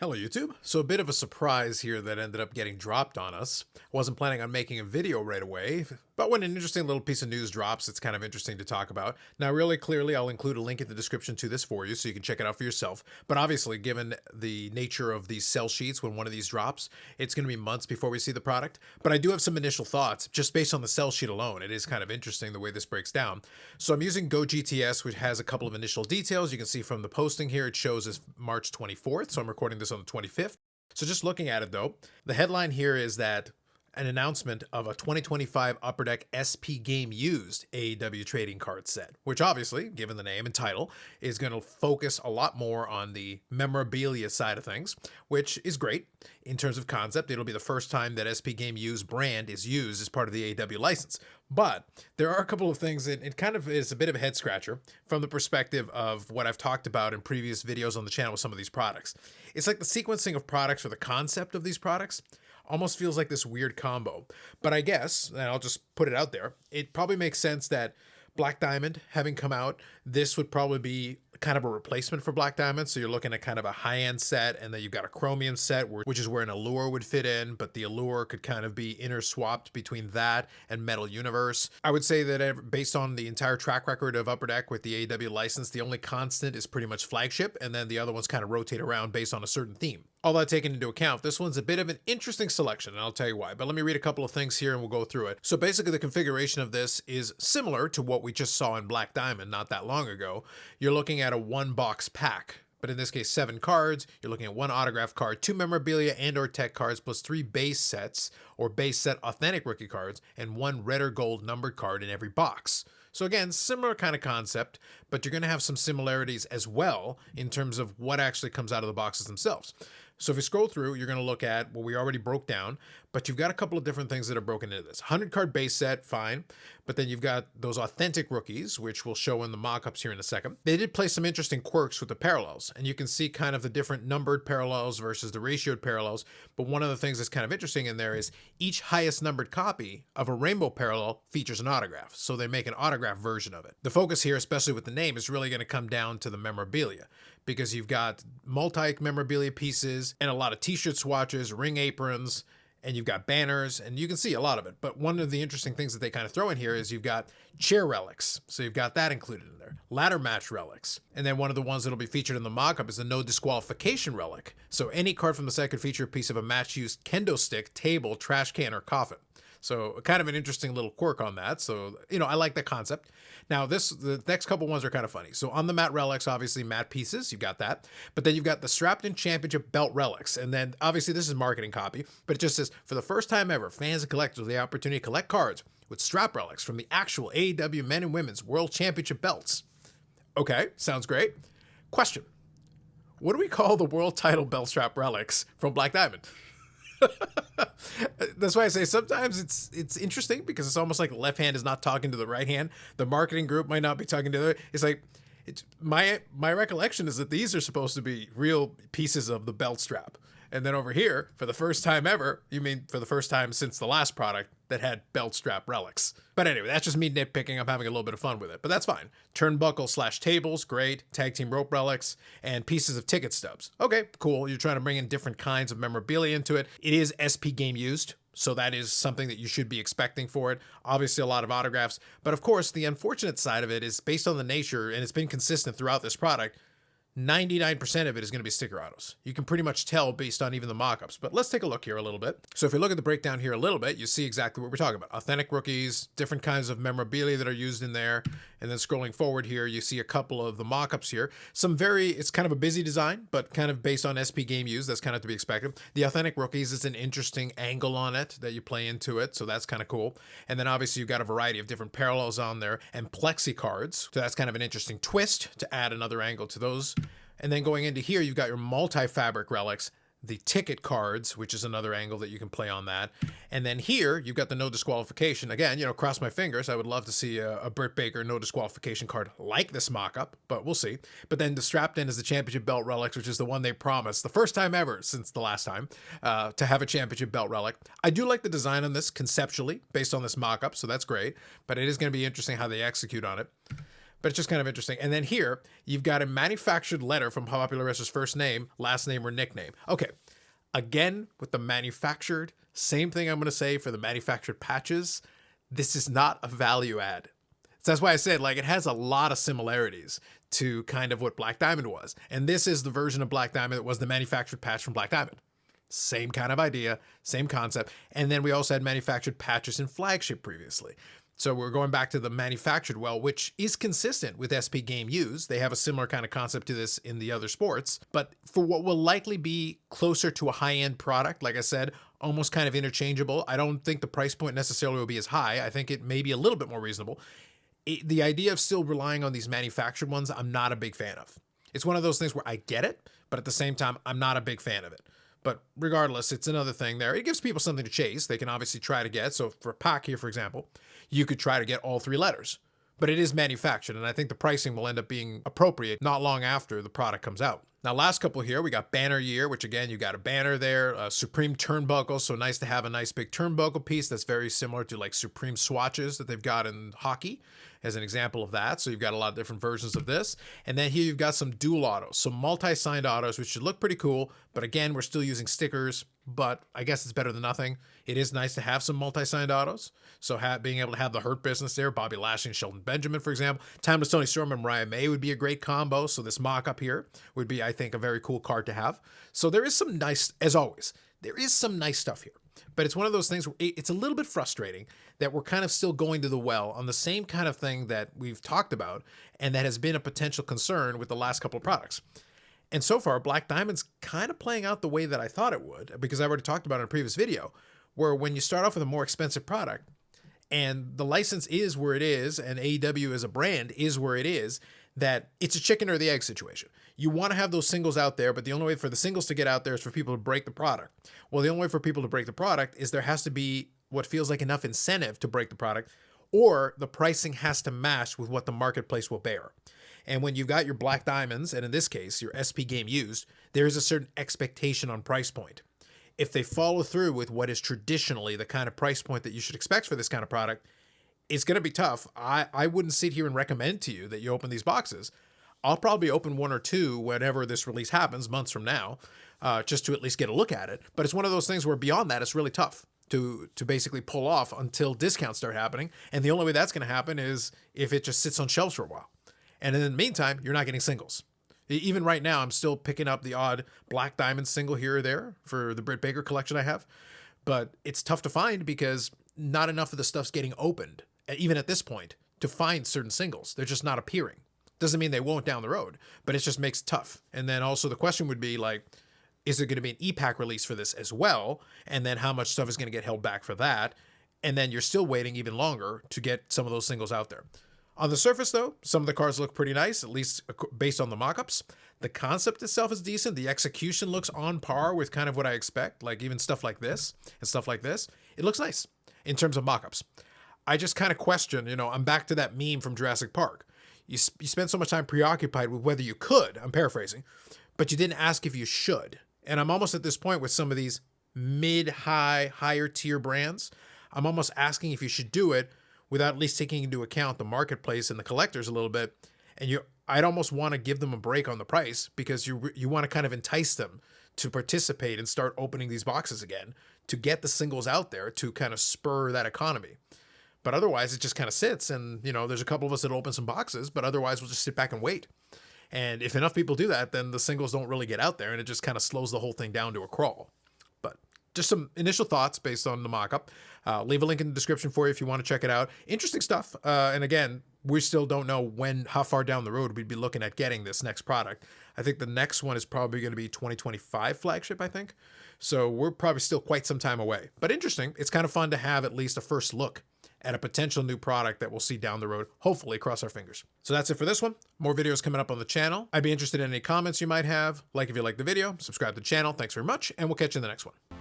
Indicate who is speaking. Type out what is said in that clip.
Speaker 1: Hello YouTube. So a bit of a surprise here that ended up getting dropped on us. I wasn't planning on making a video right away, but when an interesting little piece of news drops, it's kind of interesting to talk about. Now really clearly I'll include a link in the description to this for you so you can check it out for yourself. But obviously given the nature of these sell sheets when one of these drops, it's going to be months before we see the product. But I do have some initial thoughts just based on the sell sheet alone. It is kind of interesting the way this breaks down. So I'm using GoGTS, which has a couple of initial details. You can see from the posting here, it shows as March 24th. So I'm recording this on the 25th. So just looking at it though, the headline here is that an announcement of a 2025 Upper Deck SP Game Used AEW trading card set, which obviously, given the name and title, is going to focus a lot more on the memorabilia side of things, which is great in terms of concept. It'll be the first time that SP Game Used brand is used as part of the AEW license. But there are a couple of things that it kind of is a bit of a head scratcher from the perspective of what I've talked about in previous videos on the channel with some of these products. It's like the sequencing of products or the concept of these products almost feels like this weird combo. But I guess, and I'll just put it out there, it probably makes sense that Black Diamond having come out, this would probably be kind of a replacement for Black Diamond. So you're looking at kind of a high-end set, and then you've got a chromium set, which is where an Allure would fit in, but the Allure could kind of be inter-swapped between that and Metal Universe. I would say that based on the entire track record of Upper Deck with the AEW license, the only constant is pretty much Flagship, and then the other ones kind of rotate around based on a certain theme. All that taken into account, this one's a bit of an interesting selection, and I'll tell you why. But let me read a couple of things here and we'll go through it. So basically the configuration of this is similar to what we just saw in Black Diamond not that long ago. You're looking at a one-box pack, but in this case 7 cards. You're looking at 1 autograph card, 2 memorabilia and or tech cards, plus 3 base sets or base set authentic rookie cards, and 1 red or gold numbered card in every box. So again, similar kind of concept, but you're going to have some similarities as well in terms of what actually comes out of the boxes themselves. So if you scroll through, you're going to look at what we already broke down, but you've got a couple of different things that are broken into this. 100 card base set, fine. But then you've got those authentic rookies, which we'll show in the mock-ups here in a second. They did play some interesting quirks with the parallels, and you can see kind of the different numbered parallels versus the ratioed parallels. But one of the things that's kind of interesting in there is each highest numbered copy of a rainbow parallel features an autograph. So they make an autograph version of it. The focus here, especially with the name, is really going to come down to the memorabilia, because you've got multi-memorabilia pieces and a lot of t-shirt swatches, ring aprons, and you've got banners, and you can see a lot of it. But one of the interesting things that they kind of throw in here is you've got chair relics. So you've got that included in there. Ladder match relics. And then one of the ones that'll be featured in the mock-up is the no disqualification relic. So any card from the set could feature a piece of a match-used kendo stick, table, trash can, or coffin. So kind of an interesting little quirk on that. So, you know, I like the concept. Now the next couple ones are kind of funny. So on the matte relics, obviously matte pieces, you've got that. But then you've got the strapped in championship belt relics. And then obviously this is marketing copy, but it just says, for the first time ever, fans and collectors have the opportunity to collect cards with strap relics from the actual AEW men and women's world championship belts. Okay, sounds great. Question: what do we call the world title belt strap relics from Black Diamond? That's why I say sometimes it's interesting, because it's almost like the left hand is not talking to the right hand. The marketing group might not be talking to the other. It's like, my recollection is that these are supposed to be real pieces of the belt strap. And then over here, for the first time ever, you mean for the first time since the last product that had belt strap relics. But anyway, that's just me nitpicking. I'm having a little bit of fun with it, but that's fine. Turnbuckle / tables, great. Tag team rope relics and pieces of ticket stubs. Okay, cool. You're trying to bring in different kinds of memorabilia into it. It is SP Game Used, so that is something that you should be expecting for it. Obviously a lot of autographs, but of course the unfortunate side of it is based on the nature, and it's been consistent throughout this product, 99% of it is going to be sticker autos. You can pretty much tell based on even the mock-ups, but let's take a look here a little bit. So if you look at the breakdown here a little bit, you see exactly what we're talking about. Authentic rookies, different kinds of memorabilia that are used in there. And then scrolling forward here, you see a couple of the mock-ups here. It's kind of a busy design, but kind of based on SP Game Used, that's kind of to be expected. The authentic rookies is an interesting angle on it that you play into it, so that's kind of cool. And then obviously you've got a variety of different parallels on there and plexi cards. So that's kind of an interesting twist to add another angle to those. And then going into here, you've got your multi-fabric relics, the ticket cards, which is another angle that you can play on that. And then here, you've got the no disqualification. Again, you know, cross my fingers. I would love to see a Britt Baker no disqualification card like this mock-up, but we'll see. But then the strapped in is the championship belt relics, which is the one they promised, the first time ever since the last time, to have a championship belt relic. I do like the design on this conceptually, based on this mock-up, so that's great. But it is going to be interesting how they execute on it. but it's just kind of interesting. And then here, you've got a manufactured letter from popular wrestler's first name, last name, or nickname. Okay, again, with the manufactured, same thing I'm going to say for the manufactured patches. This is not a value add. So that's why I said, like, it has a lot of similarities to kind of what Black Diamond was. And this is the version of Black Diamond that was the manufactured patch from Black Diamond. Same kind of idea, same concept. And then we also had manufactured patches in Flagship previously. So we're going back to the manufactured well, which is consistent with SP Game Used. They have a similar kind of concept to this in the other sports. But for what will likely be closer to a high-end product, like I said, almost kind of interchangeable. I don't think the price point necessarily will be as high. I think it may be a little bit more reasonable. The idea of still relying on these manufactured ones, I'm not a big fan of. It's one of those things where I get it, but at the same time, I'm not a big fan of it. But regardless, it's another thing there. It gives people something to chase. They can obviously try to get. So for a pack here, for example, you could try to get all 3 letters. But it is manufactured, and I think the pricing will end up being appropriate not long after the product comes out. Now, last couple here, we got Banner Year, which again, you got a banner there, Supreme Turnbuckle, so nice to have a nice big turnbuckle piece that's very similar to like Supreme swatches that they've got in hockey, as an example of that. So you've got a lot of different versions of this. And then here you've got some dual autos, some multi-signed autos, which should look pretty cool. But again, we're still using stickers, but I guess it's better than nothing. It is nice to have some multi-signed autos. So being able to have the Hurt Business there, Bobby Lashley and Shelton Benjamin, for example. Timeless Tony Storm and Mariah May would be a great combo. So this mock-up here would be, I think, a very cool card to have. So there is some nice, as always, there is some nice stuff here. But it's one of those things where it's a little bit frustrating that we're kind of still going to the well on the same kind of thing that we've talked about and that has been a potential concern with the last couple of products. And so far, Black Diamond's kind of playing out the way that I thought it would, because I've already talked about it in a previous video, where when you start off with a more expensive product and the license is where it is and AEW as a brand is where it is, that it's a chicken or the egg situation. You want to have those singles out there, but the only way for the singles to get out there is for people to break the product. Well, the only way for people to break the product is there has to be what feels like enough incentive to break the product, or the pricing has to match with what the marketplace will bear. And when you've got your Black Diamonds, and in this case, your SP Game Used, there is a certain expectation on price point. If they follow through with what is traditionally the kind of price point that you should expect for this kind of product, it's going to be tough. I wouldn't sit here and recommend to you that you open these boxes. I'll probably open 1 or 2 whenever this release happens, months from now, just to at least get a look at it. But it's one of those things where beyond that, it's really tough to basically pull off until discounts start happening. And the only way that's going to happen is if it just sits on shelves for a while. And in the meantime, you're not getting singles. Even right now, I'm still picking up the odd Black Diamond single here or there for the Britt Baker collection I have. But it's tough to find because not enough of the stuff's getting opened, even at this point, to find certain singles. They're just not appearing. Doesn't mean they won't down the road, but it just makes it tough. And then also the question would be like, is there going to be an e-pack release for this as well? And then how much stuff is going to get held back for that? And then you're still waiting even longer to get some of those singles out there. On the surface, though, some of the cards look pretty nice, at least based on the mock-ups. The concept itself is decent. The execution looks on par with kind of what I expect, like even stuff like this and stuff like this. It looks nice in terms of mock-ups. I just kind of question, I'm back to that meme from Jurassic Park. You spent so much time preoccupied with whether you could, I'm paraphrasing, but you didn't ask if you should. And I'm almost at this point with some of these mid-high, higher tier brands. I'm almost asking if you should do it without at least taking into account the marketplace and the collectors a little bit. And I'd almost want to give them a break on the price because you want to kind of entice them to participate and start opening these boxes again to get the singles out there to kind of spur that economy. But otherwise, it just kind of sits and, there's a couple of us that open some boxes, but otherwise we'll just sit back and wait. And if enough people do that, then the singles don't really get out there and it just kind of slows the whole thing down to a crawl. But just some initial thoughts based on the mock-up. Leave a link in the description for you if you want to check it out. Interesting stuff. And again, we still don't know how far down the road we'd be looking at getting this next product. I think the next one is probably going to be 2025 flagship, I think. So we're probably still quite some time away. But interesting. It's kind of fun to have at least a first look at a potential new product that we'll see down the road, hopefully, cross our fingers. So that's it for this one. More videos coming up on the channel. I'd be interested in any comments you might have. Like if you like the video, subscribe to the channel. Thanks very much, and we'll catch you in the next one.